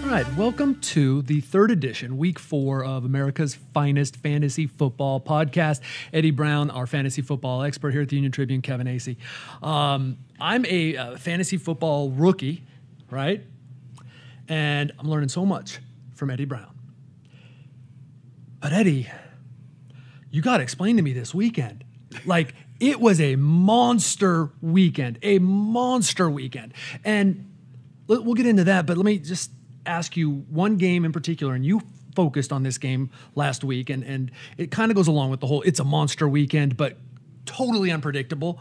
All right, welcome to the third edition, week 4 of America's finest fantasy football podcast. Eddie Brown, our fantasy football expert here at the Union-Tribune, Kevin Acee. I'm a fantasy football rookie, right? And I'm learning so much from Eddie Brown. But Eddie, you got to explain to me this weekend. Like, it was a monster weekend, And we'll get into that, but let me just ask you one game in particular, and you focused on this game last week, and it kind of goes along with the whole it's a monster weekend, but totally unpredictable.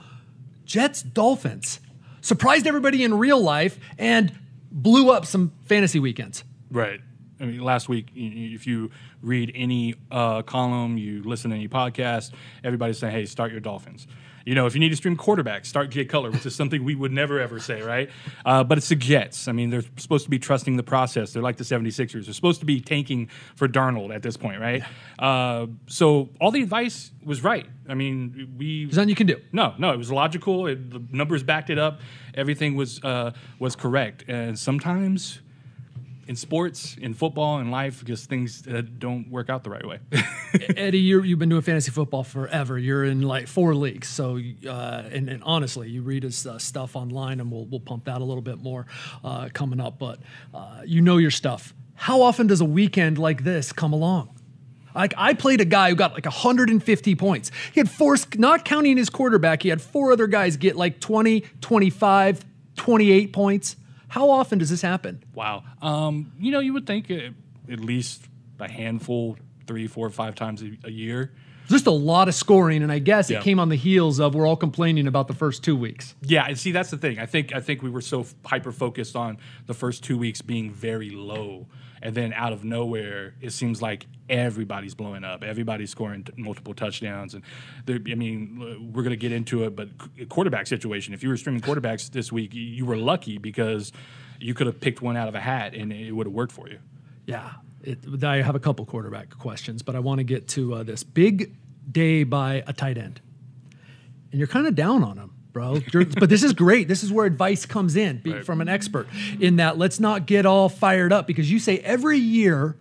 Jets-Dolphins surprised everybody in real life and blew up some fantasy weekends. Right. I mean, last week, if you read any column, you listen to any podcast, everybody's saying, hey, start your Dolphins. You know, if you need to stream quarterback, start Jay Cutler, which is something we would never, ever say, right? But it's the Jets. I mean, they're supposed to be trusting the process. They're like the 76ers. They're supposed to be tanking for Darnold at this point, right? So all the advice was right. I mean, There's nothing you can do. No, it was logical. The numbers backed it up. Everything was correct. And sometimes in sports, in football, in life, just things don't work out the right way. Eddie, you've been doing fantasy football forever. You're in like 4 leagues. So, and honestly, you read his stuff online, and we'll pump that a little bit more coming up. But you know your stuff. How often does a weekend like this come along? Like, I played a guy who got like 150 points. He had 4, not counting his quarterback, he had 4 other guys get like 20, 25, 28 points. How often does this happen? Wow. You would think at least a handful, 3, 4, 5 times a year. Just a lot of scoring, and I guess it came on the heels of we're all complaining about the first 2 weeks. Yeah, and see, that's the thing. I think we were so hyper-focused on the first 2 weeks being very low, and then out of nowhere, it seems like everybody's blowing up. Everybody's scoring multiple touchdowns, and we're going to get into it, but quarterback situation. If you were streaming quarterbacks this week, you were lucky because you could have picked one out of a hat, and it would have worked for you. Yeah. I have a couple quarterback questions, but I want to get to this big day by a tight end. And you're kind of down on him, bro. But this is great. This is where advice comes in from an expert, in that let's not get all fired up, because you say every year,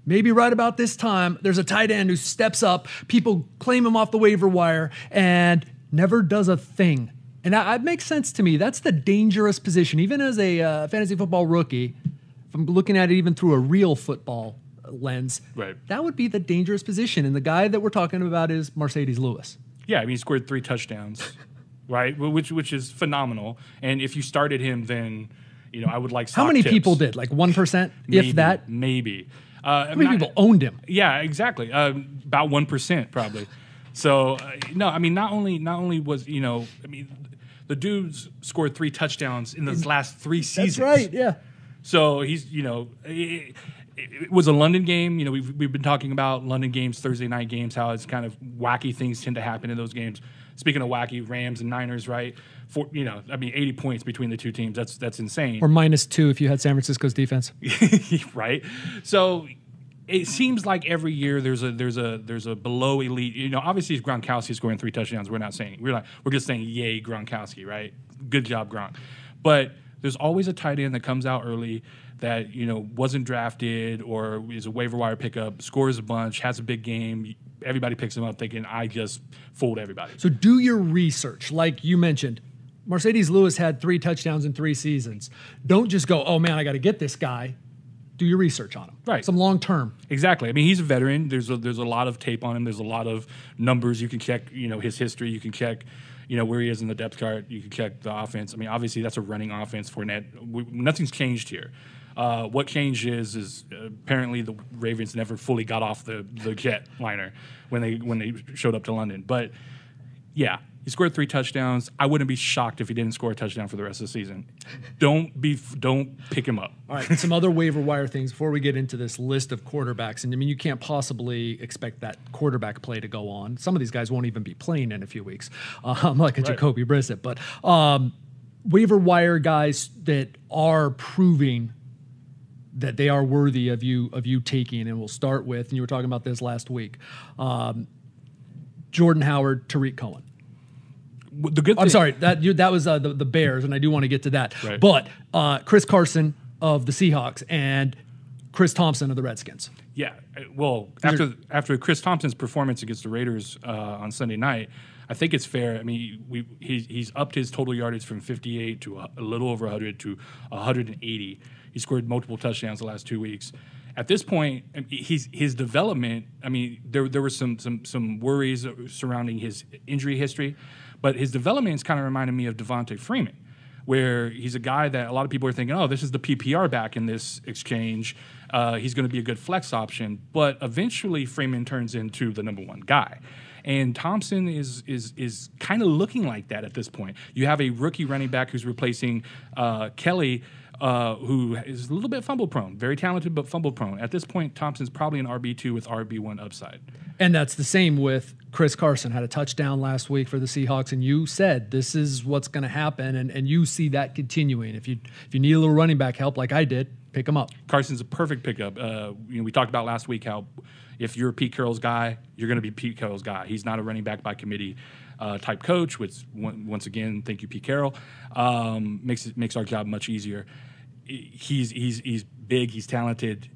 maybe right about this time, there's a tight end who steps up, people claim him off the waiver wire, and never does a thing. And that makes sense to me. That's the dangerous position. Even as a fantasy football rookie, if I'm looking at it even through a real football lens, that would be the dangerous position. And the guy that we're talking about is Mercedes Lewis. Yeah, I mean, he scored 3 touchdowns, right? Which is phenomenal. And if you started him, then, I would like How many tips. people did? Like 1%, if that? Maybe. How many people owned him? Yeah, exactly. About 1% probably. So, no, I mean, not only was, the dude's scored 3 touchdowns in the last 3 seasons. That's right, yeah. So he's, it was a London game. We've been talking about London games, Thursday night games, how it's kind of wacky things tend to happen in those games. Speaking of wacky, Rams and Niners, right? 80 points between the two teams. That's insane. Or -2 if you had San Francisco's defense. Right. So it seems like every year there's a below elite. Obviously Gronkowski scoring 3 touchdowns. We're just saying yay Gronkowski, right? Good job Gronk. But there's always a tight end that comes out early that, wasn't drafted or is a waiver wire pickup, scores a bunch, has a big game. Everybody picks him up thinking, I just fooled everybody. So do your research. Like you mentioned, Mercedes Lewis had 3 touchdowns in 3 seasons. Don't just go, oh, man, I got to get this guy. Do your research on him. Right. Some long term. Exactly. I mean, he's a veteran. There's a lot of tape on him. There's a lot of numbers you can check, his history. You can check where he is in the depth chart. You can check the offense. I mean, obviously, that's a running offense for Fournette. Nothing's changed here. What changed is apparently the Ravens never fully got off the jet liner when they showed up to London. But, yeah, he scored 3 touchdowns. I wouldn't be shocked if he didn't score a touchdown for the rest of the season. Don't pick him up. All right, some other waiver wire things before we get into this list of quarterbacks. And, I mean, you can't possibly expect that quarterback play to go on. Some of these guys won't even be playing in a few weeks, like a Jacoby Brissett. But waiver wire guys that are proving that they are worthy of you taking, and we'll start with, and you were talking about this last week, Jordan Howard, Tariq Cohen. The good thing, I'm sorry, that was the Bears, and I do want to get to that. Right. But Chris Carson, of the Seahawks and Chris Thompson of the Redskins. Yeah, well, after Chris Thompson's performance against the Raiders on Sunday night, I think it's fair. I mean, he's upped his total yardage from 58 to a little over 100 to 180. He scored multiple touchdowns the last 2 weeks. At this point, his development. I mean, there were some worries surrounding his injury history, but his development is kind of reminded me of Devontae Freeman, where he's a guy that a lot of people are thinking, oh, this is the PPR back in this exchange. He's going to be a good flex option. But eventually Freeman turns into the number one guy. And Thompson is kind of looking like that at this point. You have a rookie running back who's replacing Kelly, who is a little bit fumble prone, very talented but fumble prone. At this point, Thompson's probably an RB2 with RB1 upside. And that's the same with Chris Carson. Had a touchdown last week for the Seahawks, and you said this is what's going to happen, and you see that continuing. If you need a little running back help like I did, pick him up. Carson's a perfect pickup. We talked about last week how if you're Pete Carroll's guy, you're going to be Pete Carroll's guy. He's not a running back by committee type coach, which once again, thank you, Pete Carroll. Makes our job much easier. He's big. He's talented.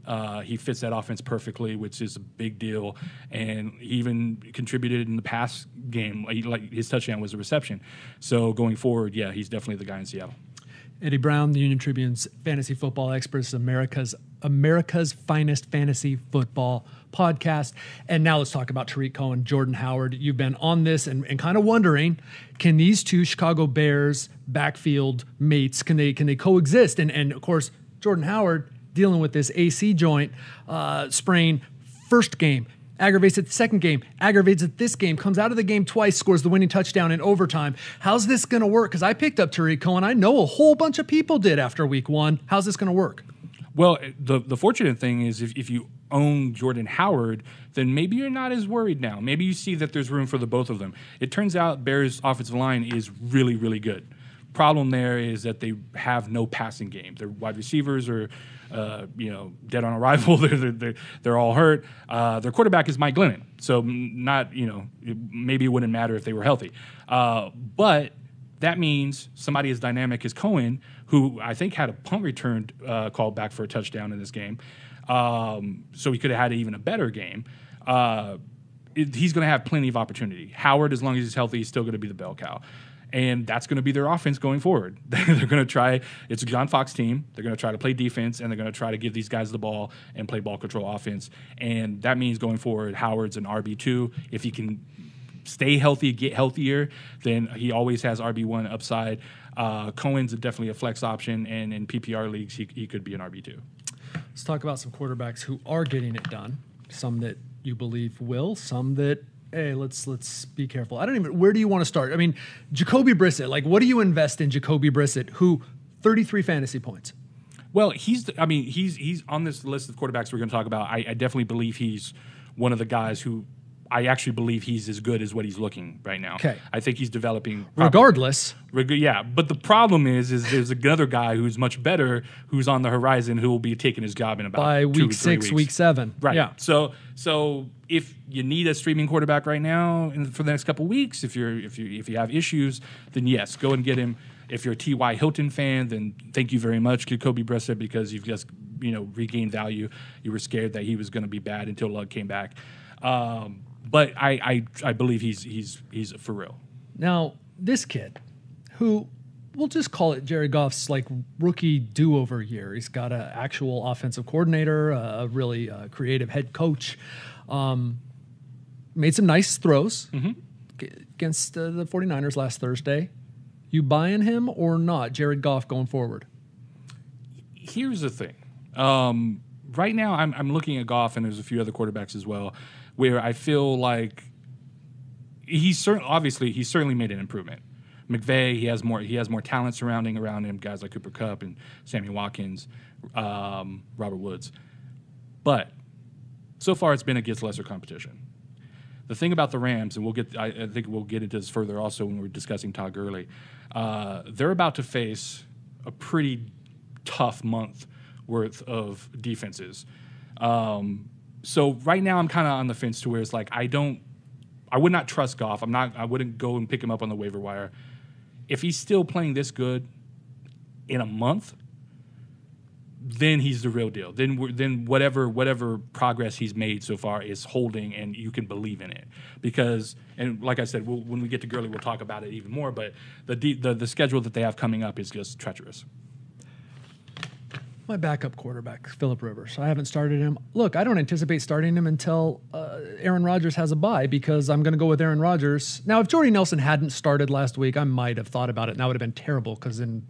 He fits that offense perfectly, which is a big deal. And he even contributed in the pass game. Like his touchdown was a reception. So going forward, yeah, he's definitely the guy in Seattle. Eddie Brown, the Union-Tribune's fantasy football expert, America's finest fantasy football podcast. And now let's talk about Tariq Cohen, Jordan Howard. You've been on this and kind of wondering, can these two Chicago Bears backfield mates, can they coexist? And of course, Jordan Howard dealing with this Acee joint sprain first game, aggravates it the second game, aggravates it this game, comes out of the game twice, scores the winning touchdown in overtime. How's this going to work? Because I picked up Tariq Cohen. I know a whole bunch of people did after week one. How's this going to work? Well, the fortunate thing is if you own Jordan Howard, then maybe you're not as worried now. Maybe you see that there's room for the both of them. It turns out Bears' offensive line is really, really good. Problem there is that they have no passing game. Their wide receivers are dead on arrival. They're all hurt. Their quarterback is Mike Glennon, so maybe it wouldn't matter if they were healthy. But that means somebody as dynamic as Cohen, who I think had a punt return called back for a touchdown in this game, so he could have had even a better game. He's going to have plenty of opportunity. Howard, as long as he's healthy, he's still going to be the bell cow. And that's going to be their offense going forward. They're going to try. It's a John Fox team. They're going to try to play defense, and they're going to try to give these guys the ball and play ball control offense. And that means going forward, Howard's an RB2. If he can stay healthy, get healthier, then he always has RB1 upside. Cohen's definitely a flex option, and in PPR leagues, he could be an RB2. Let's talk about some quarterbacks who are getting it done. Some that you believe will, some that, hey, let's be careful. Where do you want to start? I mean, Jacoby Brissett, like, what do you invest in Jacoby Brissett, who 33 fantasy points? Well, he's on this list of quarterbacks we're going to talk about. I definitely believe he's one of the guys who I actually believe he's as good as what he's looking right now. Okay. I think he's developing. Regardless. Yeah, but the problem is there's another guy who's much better who's on the horizon who will be taking his job in about by week 6, weeks. week 7. Right. Yeah. So if you need a streaming quarterback right now for the next couple of weeks, if you have issues, then yes, go and get him. If you're a T.Y. Hilton fan, then thank you very much, Jacoby Brissett, because you've just regained value. You were scared that he was going to be bad until Lugg came back. But I believe he's for real. Now, this kid, who we'll just call it Jared Goff's like rookie do-over year. He's got an actual offensive coordinator, a really creative head coach. Made some nice throws against the 49ers last Thursday. You buying him or not, Jared Goff, going forward? Here's the thing. Right now, I'm looking at Goff, and there's a few other quarterbacks as well, where I feel like he's certainly made an improvement. McVay, he has more talent surrounding around him, guys like Cooper Kupp and Sammy Watkins, Robert Woods. But so far, it's been against lesser competition. The thing about the Rams, and I think we'll get into this further also when we're discussing Todd Gurley, they're about to face a pretty tough month worth of defenses. So right now I'm kind of on the fence to where it's like I would not trust Goff. I wouldn't go and pick him up on the waiver wire. If he's still playing this good in a month, then he's the real deal. Then whatever progress he's made so far is holding, and you can believe in it. Because, and like I said, when we get to Gurley, we'll talk about it even more. But the schedule that they have coming up is just treacherous. My backup quarterback, Phillip Rivers. I haven't started him. Look, I don't anticipate starting him until Aaron Rodgers has a bye, because I'm going to go with Aaron Rodgers. Now, if Jordy Nelson hadn't started last week, I might have thought about it, and that would have been terrible, because in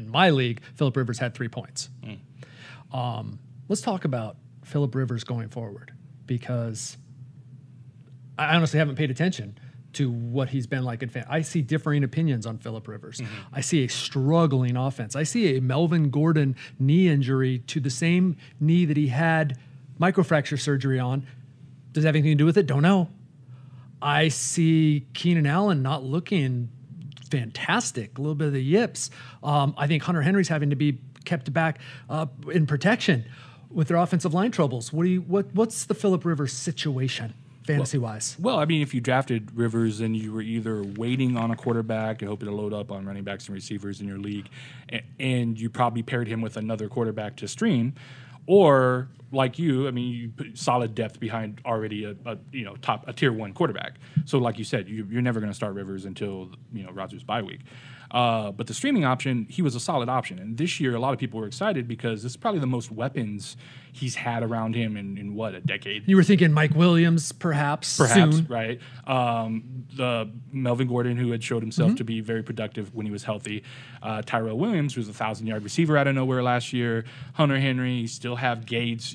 my league, Phillip Rivers had 3 points. Let's talk about Phillip Rivers going forward, because I honestly haven't paid attention to what he's been like in fan. I see differing opinions on Phillip Rivers. I see a struggling offense. I see a Melvin Gordon knee injury to the same knee that he had microfracture surgery on. Does it have anything to do with it? Don't know. I see Keenan Allen not looking fantastic, a little bit of the yips. I think Hunter Henry's having to be kept back in protection with their offensive line troubles. What's the Phillip Rivers situation fantasy-wise? Well, I mean, if you drafted Rivers and you were either waiting on a quarterback and hoping to load up on running backs and receivers in your league, and you probably paired him with another quarterback to stream, or like you, I mean, you put solid depth behind already a tier 1 quarterback. So like you said, you're never going to start Rivers until Rodgers' bye week. But the streaming option, he was a solid option. And this year, a lot of people were excited because this is probably the most weapons he's had around him in what, a decade? You were thinking Mike Williams, perhaps soon. Right. The Melvin Gordon, who had showed himself to be very productive when he was healthy. Tyrell Williams, who was a 1,000-yard receiver out of nowhere last year. Hunter Henry, you still have Gates,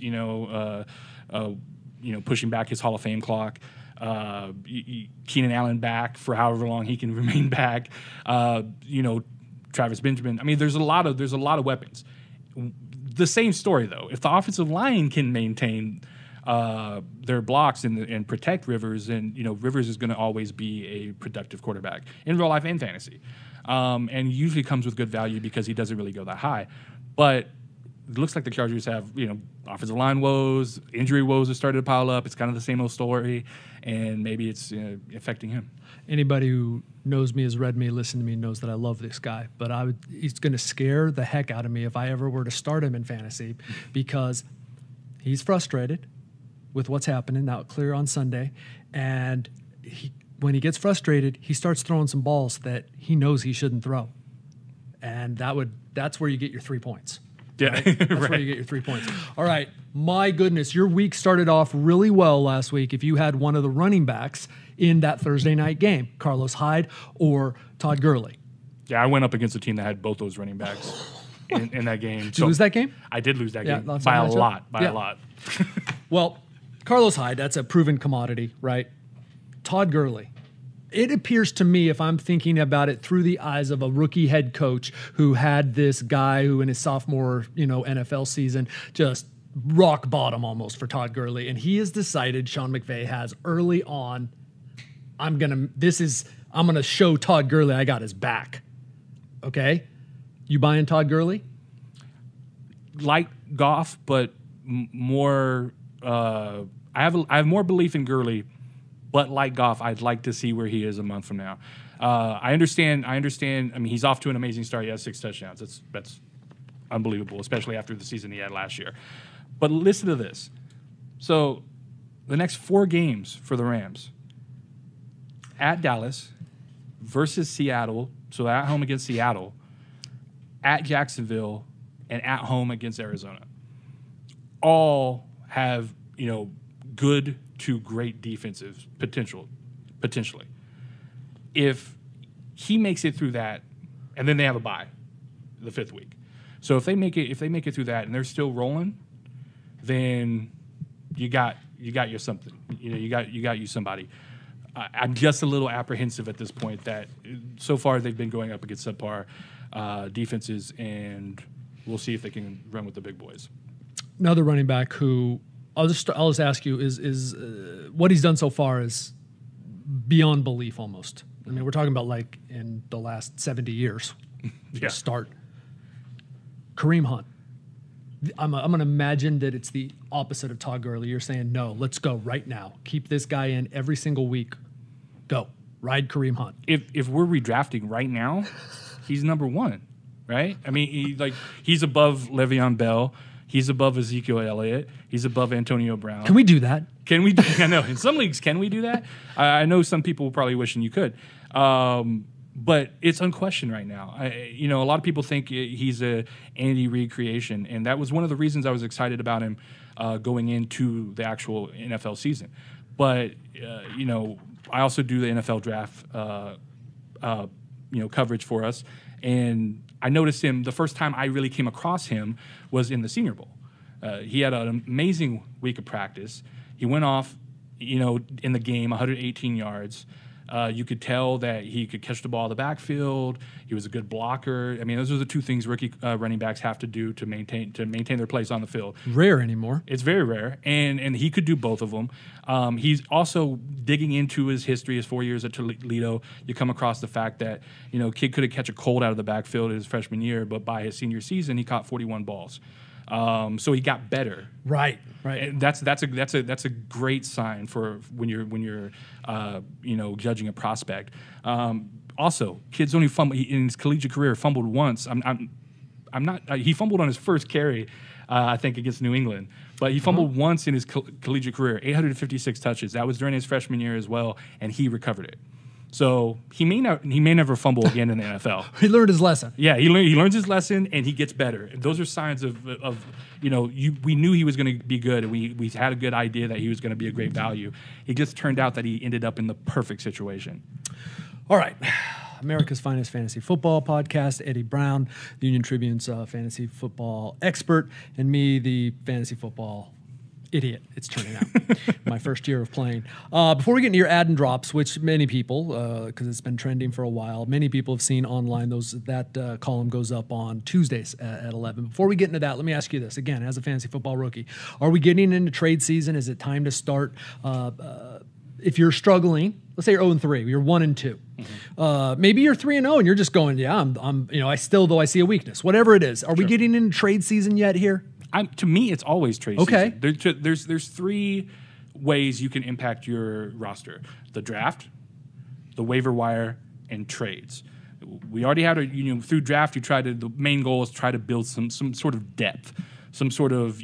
pushing back his Hall of Fame clock. Keenan Allen back for however long he can remain back. Travis Benjamin. I mean, there's a lot of weapons. The same story though. If the offensive line can maintain their blocks and protect Rivers, and Rivers is going to always be a productive quarterback in real life and fantasy, and usually comes with good value because he doesn't really go that high. But it looks like the Chargers have, offensive line woes, injury woes have started to pile up. It's kind of the same old story, and maybe it's affecting him. Anybody who knows me, has read me, listened to me, knows that I love this guy. But he's going to scare the heck out of me if I ever were to start him in fantasy, because he's frustrated with what's happening, now clear on Sunday. And when he gets frustrated, he starts throwing some balls that he knows he shouldn't throw. And that's where you get your 3 points. Yeah, right? That's where you get your 3 points. All right, my goodness, your week started off really well last week if you had one of the running backs in that Thursday night game, Carlos Hyde or Todd Gurley. Yeah, I went up against a team that had both those running backs in that game. Did you lose that game? I did lose that game by a lot. A lot. Well, Carlos Hyde, that's a proven commodity, right? Todd Gurley. It appears to me, if I'm thinking about it through the eyes of a rookie head coach who had this guy who in his sophomore, NFL season, just rock bottom almost for Todd Gurley. And he has decided, Sean McVay has early on, I'm going to show Todd Gurley I got his back. Okay? You buying Todd Gurley? Like Goff, but more, I have more belief in Gurley. But like Goff, I'd like to see where he is a month from now. I understand. I mean, he's off to an amazing start. He has 6 touchdowns. That's unbelievable, especially after the season he had last year. But listen to this. So the next 4 games for the Rams: at Dallas, versus Seattle, so at home against Seattle, at Jacksonville, and at home against Arizona. All have, good to great defensive potentially. If he makes it through that, and then they have a bye the 5th week. So if they make it through that and they're still rolling, then you got your something. You got you somebody. I'm just a little apprehensive at this point that so far they've been going up against subpar defenses, and we'll see if they can run with the big boys. Another running back who I'll just ask you is what he's done so far is beyond belief almost. I mean, we're talking about like in the last 70 years. Yeah. Start. Kareem Hunt. I'm going to imagine that it's the opposite of Todd Gurley. You're saying, no, let's go right now. Keep this guy in every single week. Go. Ride Kareem Hunt. If we're redrafting right now, he's number 1. right? I mean, he's above Le'Veon Bell. He's above Ezekiel Elliott. He's above Antonio Brown. Can we do that? Can we? I know in some leagues, can we do that? I know some people probably wishing you could, but it's unquestioned right now. A lot of people think he's a Andy Reid creation, and that was one of the reasons I was excited about him going into the actual NFL season. But I also do the NFL draft, coverage for us, and I noticed him the first time I really came across him was in the Senior Bowl. He had an amazing week of practice. He went off, in the game, 118 yards. You could tell that he could catch the ball in the backfield. He was a good blocker. I mean, those are the two things rookie running backs have to do to maintain their place on the field. Rare anymore. It's very rare, and he could do both of them. He's also digging into his history, his 4 years at Toledo. You come across the fact that kid could have catch a cold out of the backfield his freshman year, but by his senior season, he caught 41 balls. So he got better. Right. And that's a great sign for when you're judging a prospect. Also, kids only fumble in his collegiate career fumbled once. He fumbled on his first carry, I think, against New England, but he fumbled once in his collegiate career. 856 touches. That was during his freshman year as well, and he recovered it. So he may never fumble again in the NFL. He learned his lesson. Yeah, he learns his lesson and he gets better. And those are signs of we knew he was going to be good, and we had a good idea that he was going to be a great value. It just turned out that he ended up in the perfect situation. All right. America's finest fantasy football podcast, Eddie Brown, the Union-Tribune's fantasy football expert, and me, the fantasy football idiot, it's turning out. My first year of playing. Before we get into your ad and drops, which many people, because it's been trending for a while, many people have seen online, that column goes up on Tuesdays at 11. Before we get into that, let me ask you this, again, as a fantasy football rookie. Are we getting into trade season? Is it time to start? If you're struggling, let's say you're 0-3, you're 1-2. Mm-hmm. Maybe you're 3-0 and you're just going, though I see a weakness. Whatever it is. Are we getting into trade season yet here? To me, it's always trade season. There's three ways you can impact your roster: the draft, the waiver wire, and trades. We already had through draft. The main goal is try to build some sort of depth, some sort of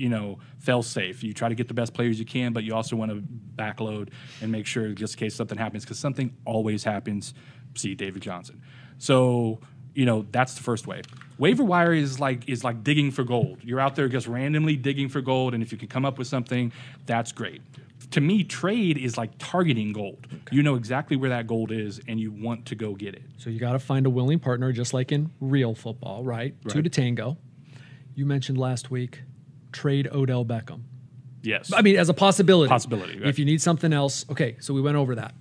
fail safe. You try to get the best players you can, but you also want to backload and make sure just in case something happens, because something always happens. See David Johnson. So that's the first way. Waiver wire is like digging for gold. You're out there just randomly digging for gold, and if you can come up with something, that's great. To me, trade is like targeting gold. Okay. You know exactly where that gold is, and you want to go get it. So you got to find a willing partner, just like in real football, right? Two to tango. You mentioned last week, trade Odell Beckham. Yes. I mean, as a possibility. Possibility. Right? If you need something else. Okay, so we went over that.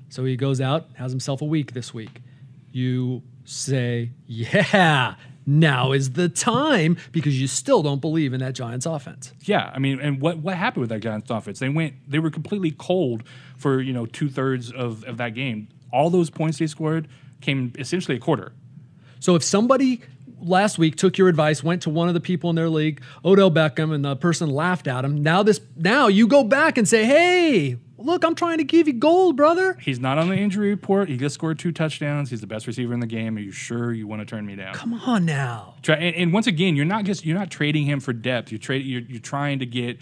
So he goes out, has himself a week this week. You say, yeah, now is the time, because you still don't believe in that Giants offense. Yeah, I mean, and what happened with that Giants offense? They were completely cold for 2/3 of that game. All those points they scored came essentially a quarter. So if somebody last week took your advice, went to one of the people in their league, Odell Beckham, and the person laughed at him, now you go back and say, hey, look, I'm trying to give you gold, brother. He's not on the injury report. He just scored 2 touchdowns. He's the best receiver in the game. Are you sure you want to turn me down? Come on now. And once again, you're not trading him for depth. You're trying to get,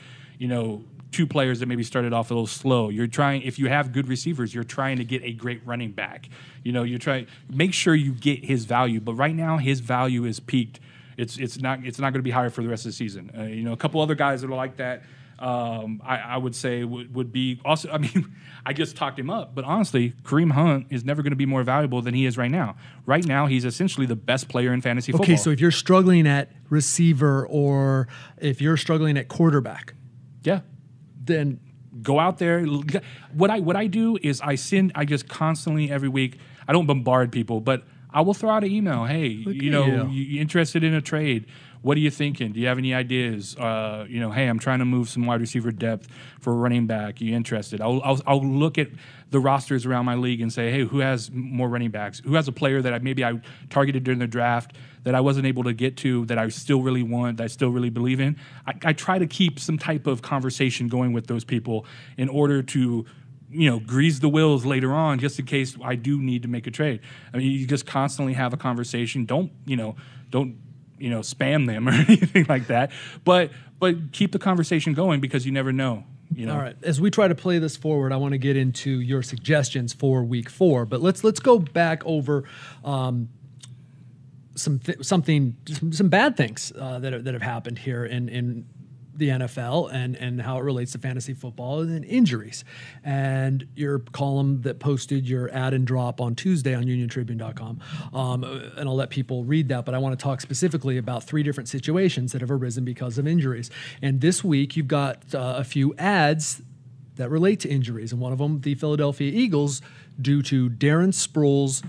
2 players that maybe started off a little slow. If you have good receivers, you're trying to get a great running back. You're trying make sure you get his value. But right now, his value is peaked. It's not going to be higher for the rest of the season. A couple other guys that are like that. I would say would be also. I mean, I just talked him up, but honestly, Kareem Hunt is never going to be more valuable than he is right now. Right now, he's essentially the best player in fantasy football. Okay, so if you're struggling at receiver or if you're struggling at quarterback, then go out there. What I do is I just constantly every week. I don't bombard people, but I will throw out an email. Hey, you interested in a trade? What are you thinking? Do you have any ideas? Hey, I'm trying to move some wide receiver depth for a running back. Are you interested? I'll look at the rosters around my league and say, hey, who has more running backs? Who has a player that I targeted during the draft that I wasn't able to get to, that I still really want, that I still really believe in? I try to keep some type of conversation going with those people in order to grease the wheels later on just in case I do need to make a trade. I mean, you just constantly have a conversation. Don't spam them or anything like that. But keep the conversation going because you never know. All right. As we try to play this forward, I want to get into your suggestions for week 4. But let's go back over some bad things that have happened here in the NFL and how it relates to fantasy football and injuries. And your column that posted your add and drop on Tuesday on Union-Tribune.com. And I'll let people read that, but I want to talk specifically about 3 different situations that have arisen because of injuries. And this week you've got a few ads that relate to injuries. And one of them, the Philadelphia Eagles, due to Darren Sproles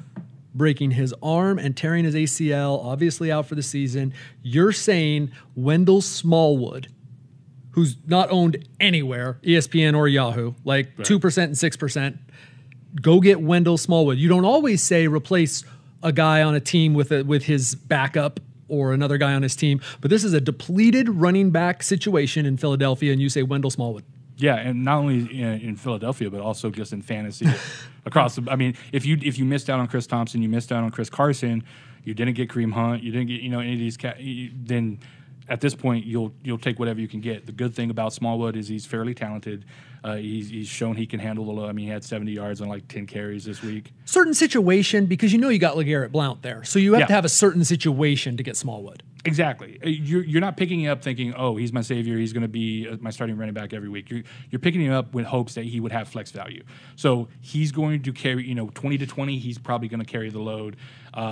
breaking his arm and tearing his ACL, obviously out for the season. You're saying Wendell Smallwood, who's not owned anywhere, ESPN or Yahoo, like 2% and 6%. Go get Wendell Smallwood. You don't always say replace a guy on a team with his backup or another guy on his team, but this is a depleted running back situation in Philadelphia, and you say Wendell Smallwood. Yeah, and not only in Philadelphia, but also just in fantasy across the. I mean, if you missed out on Chris Thompson, you missed out on Chris Carson, you didn't get Kareem Hunt, you didn't get any of these. Then at this point, you'll take whatever you can get. The good thing about Smallwood is he's fairly talented. He's shown he can handle the load. I mean, he had 70 yards on like 10 carries this week. Certain situation, because you got LeGarrette Blount there. So you have to have a certain situation to get Smallwood. Exactly. You're not picking him up thinking, oh, he's my savior. He's going to be my starting running back every week. You're picking him up with hopes that he would have flex value. So he's going to carry, 20 to 20. He's probably going to carry the load.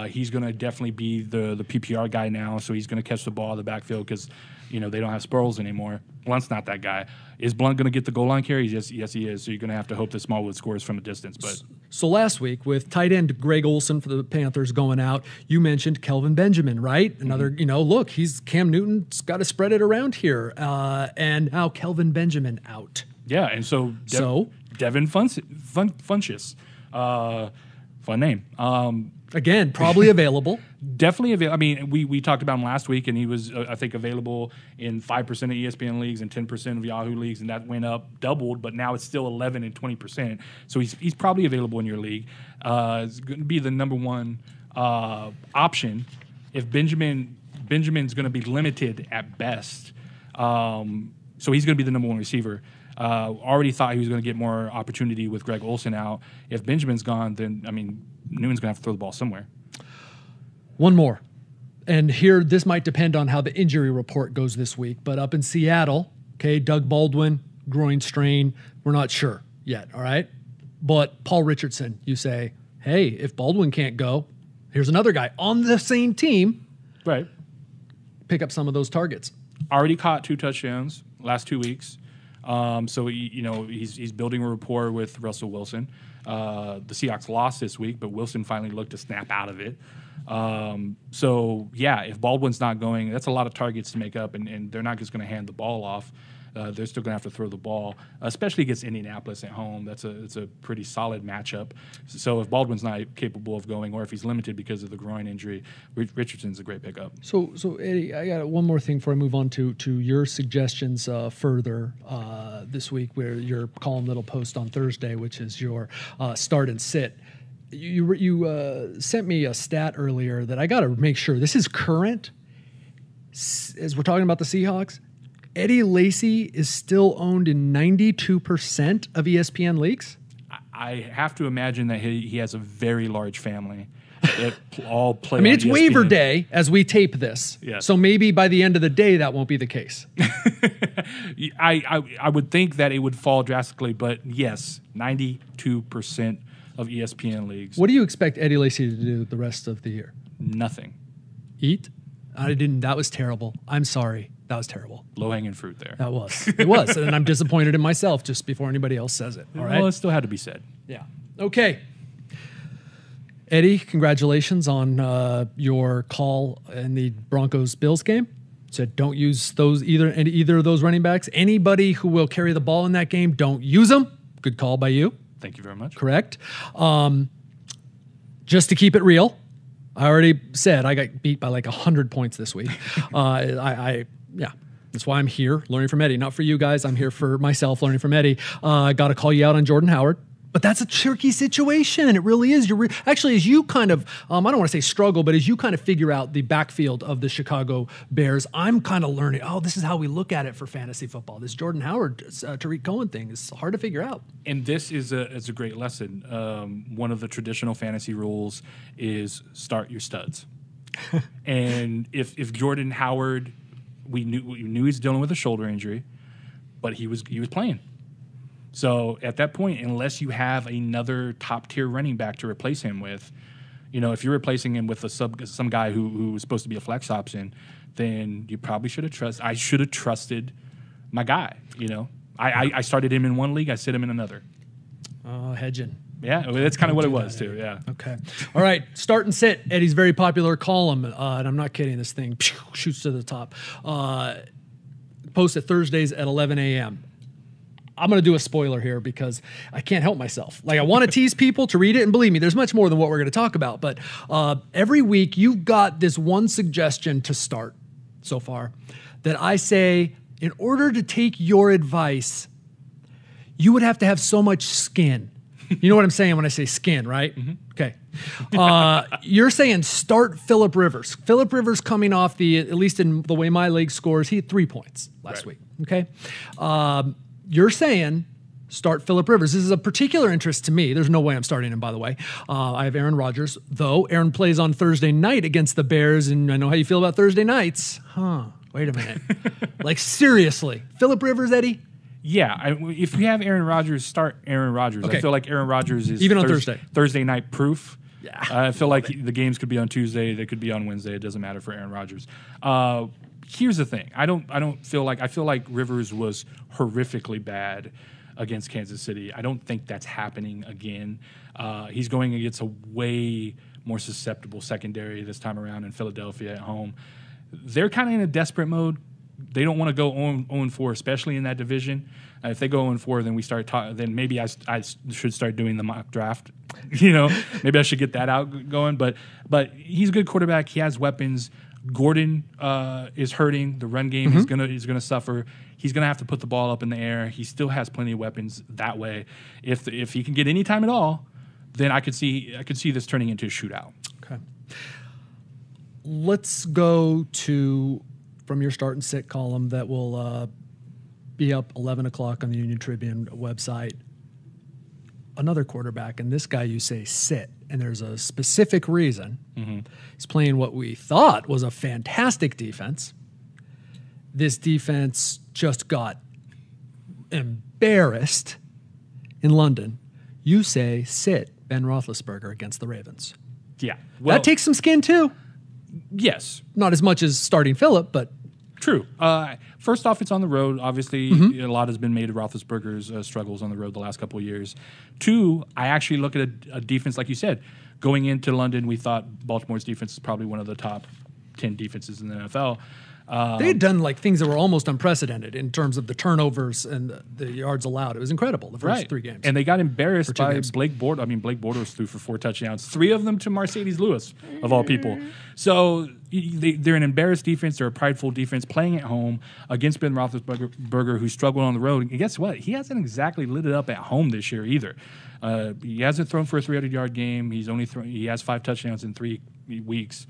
He's going to definitely be the PPR guy now. So he's going to catch the ball in the backfield because, they don't have Sproles anymore. Blunt's not that guy. Is Blunt going to get the goal line carries? Yes, he is. So you're going to have to hope that Smallwood scores from a distance. But so last week with tight end Greg Olsen for the Panthers going out, you mentioned Kelvin Benjamin, right? Another, Mm-hmm. He's Cam Newton's got to spread it around here. And now Kelvin Benjamin out. Yeah, and so Devin Funchess, fun name. Again, probably available. Definitely available. I mean, we talked about him last week, and he was, I think, available in 5% of ESPN leagues and 10% of Yahoo leagues, and that went up, doubled, but now it's still 11 and 20%. So he's probably available in your league. It's going to be the number one option if Benjamin's going to be limited at best. So he's going to be the number one receiver. Already thought he was going to get more opportunity with Greg Olsen out. If Benjamin's gone, then, Newton's going to have to throw the ball somewhere. One more. And here, this might depend on how the injury report goes this week. But up in Seattle, Doug Baldwin, groin strain. We're not sure yet, all right? But Paul Richardson, you say, hey, if Baldwin can't go, here's another guy on the same team. Right. Pick up some of those targets. Already caught 2 touchdowns last 2 weeks. So he's building a rapport with Russell Wilson. The Seahawks lost this week, but Wilson finally looked to snap out of it. If Baldwin's not going, that's a lot of targets to make up, and they're not just going to hand the ball off. They're still going to have to throw the ball, especially against Indianapolis at home. It's a pretty solid matchup. So if Baldwin's not capable of going, or if he's limited because of the groin injury, Richardson's a great pickup. So Eddie, I got one more thing before I move on to your suggestions further this week, where your column that'll post on Thursday, which is your start and sit. You sent me a stat earlier that I got to make sure this is current. As we're talking about the Seahawks, Eddie Lacy is still owned in 92% of ESPN leagues. I have to imagine that he has a very large family that all play. It's ESPN. Waiver day as we tape this. Yes. So maybe by the end of the day that won't be the case. I would think that it would fall drastically, but yes, 92% of ESPN leagues. What do you expect Eddie Lacy to do the rest of the year? Nothing. Eat? I didn't. That was terrible. I'm sorry. That was terrible. Low-hanging fruit there. That was. It was. And I'm disappointed in myself just before anybody else says it. All right? Well, it still had to be said. Yeah. Okay. Eddie, congratulations on your call in the Broncos-Bills game. Said don't use either of those running backs. Anybody who will carry the ball in that game, don't use them. Good call by you. Thank you very much. Correct. Just to keep it real, I already said I got beat by like 100 points this week. That's why I'm here, learning from Eddie. Not for you guys. I'm here for myself, learning from Eddie. I got to call you out on Jordan Howard. But that's a tricky situation. It really is. Actually, as you kind of, I don't want to say struggle, but as you kind of figure out the backfield of the Chicago Bears, I'm kind of learning, this is how we look at it for fantasy football. This Jordan Howard, Tariq Cohen thing is hard to figure out. And this is a great lesson. One of the traditional fantasy rules is start your studs. And if Jordan Howard, we knew he's dealing with a shoulder injury, but he was playing. So at that point, unless you have another top-tier running back to replace him with, if you're replacing him with some guy who was supposed to be a flex option, then you probably should have trusted. I should have trusted my guy. I started him in one league. I sit him in another. Oh, hedging. Yeah, that's kind of what it was too. Yeah. Okay. All right. Start and sit. Eddie's very popular column, and I'm not kidding. This thing shoots to the top. Post it Thursdays at 11 a.m. I'm going to do a spoiler here because I can't help myself. I want to tease people to read it, and believe me, there's much more than what we're going to talk about. But every week, you've got this one suggestion to start so far that I say, in order to take your advice, you would have to have so much skin. You know what I'm saying when I say skin, right? Mm-hmm. Okay. You're saying start Phillip Rivers. Phillip Rivers coming off at least in the way my league scores, he had 3 points last week. Okay. You're saying start Phillip Rivers. This is of particular interest to me. There's no way I'm starting him, by the way. I have Aaron Rodgers, though. Aaron plays on Thursday night against the Bears, and I know how you feel about Thursday nights. Wait a minute. Seriously. Phillip Rivers, Eddie? Yeah. If you have Aaron Rodgers, start Aaron Rodgers. Okay. I feel like Aaron Rodgers is even on Thursday night proof. Yeah. I feel like the games could be on Tuesday. They could be on Wednesday. It doesn't matter for Aaron Rodgers. Here's the thing. I feel like Rivers was horrifically bad against Kansas City. I don't think that's happening again. He's going against a way more susceptible secondary this time around in Philadelphia at home. They're kind of in a desperate mode. They don't want to go 0-4, especially in that division. If they go 0-4, then we start then maybe I should start doing the mock draft. Maybe I should get that out going. But he's a good quarterback. He has weapons. Gordon is hurting. The run game is gonna suffer. He's gonna have to put the ball up in the air. He still has plenty of weapons that way. If he can get any time at all, then I could see this turning into a shootout. Okay. Let's go from your start and sit column that will be up 11 o'clock on the Union-Tribune website. Another quarterback, and this guy you say sit, and there's a specific reason. Mm-hmm. He's playing what we thought was a fantastic defense. This defense just got embarrassed in London. You say sit Ben Roethlisberger against the Ravens. Yeah. That takes some skin too. Yes. Not as much as starting Phillip, but... True. First off, it's on the road. Obviously, a lot has been made of Roethlisberger's struggles on the road the last couple of years. 2, I actually look at a defense, like you said. Going into London, we thought Baltimore's defense is probably one of the top 10 defenses in the NFL. They had done things that were almost unprecedented in terms of the turnovers and the yards allowed. It was incredible, the first 3 games. And they got embarrassed by Blake Bortles. Blake Bortles threw for 4 touchdowns, 3 of them to Mercedes Lewis, of all people. So they're an embarrassed defense. They're a prideful defense playing at home against Ben Roethlisberger, who struggled on the road. And guess what? He hasn't exactly lit it up at home this year either. He hasn't thrown for a 300-yard game. He has 5 touchdowns in 3 weeks.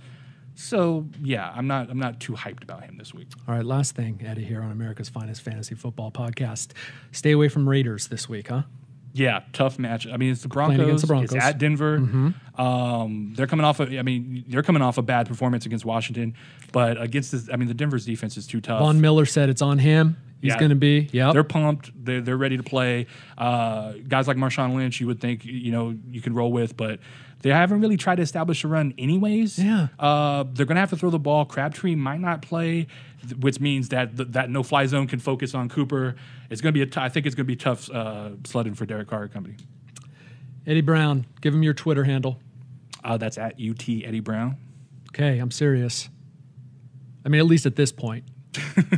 So, yeah, I'm not too hyped about him this week. All right, last thing, Eddie, here on America's Finest Fantasy Football Podcast. Stay away from Raiders this week, huh? Yeah, tough match. It's the Broncos. Playing against the Broncos. It's at Denver. Mm-hmm. They're coming off a bad performance against Washington, but against the Denver's defense is too tough. Von Miller said it's on him. He's going to be. Yeah, they're pumped. They're ready to play. Guys like Marshawn Lynch, you would think you can roll with, but they haven't really tried to establish a run anyways. Yeah. They're going to have to throw the ball. Crabtree might not play, which means that no-fly zone can focus on Cooper. It's going to be I think it's going to be tough sledding for Derek Carr company. Eddie Brown, give him your Twitter handle. That's at UT Eddie Brown. Okay, I'm serious. At least at this point.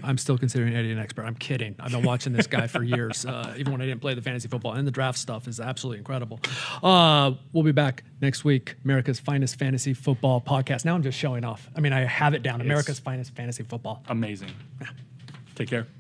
I'm still considering Eddie an expert. I'm kidding. I've been watching this guy for years, even when I didn't play the fantasy football. And the draft stuff is absolutely incredible. We'll be back next week. America's Finest Fantasy Football Podcast. Now I'm just showing off. I have it down. America's Finest Fantasy Football. Amazing. Yeah. Take care.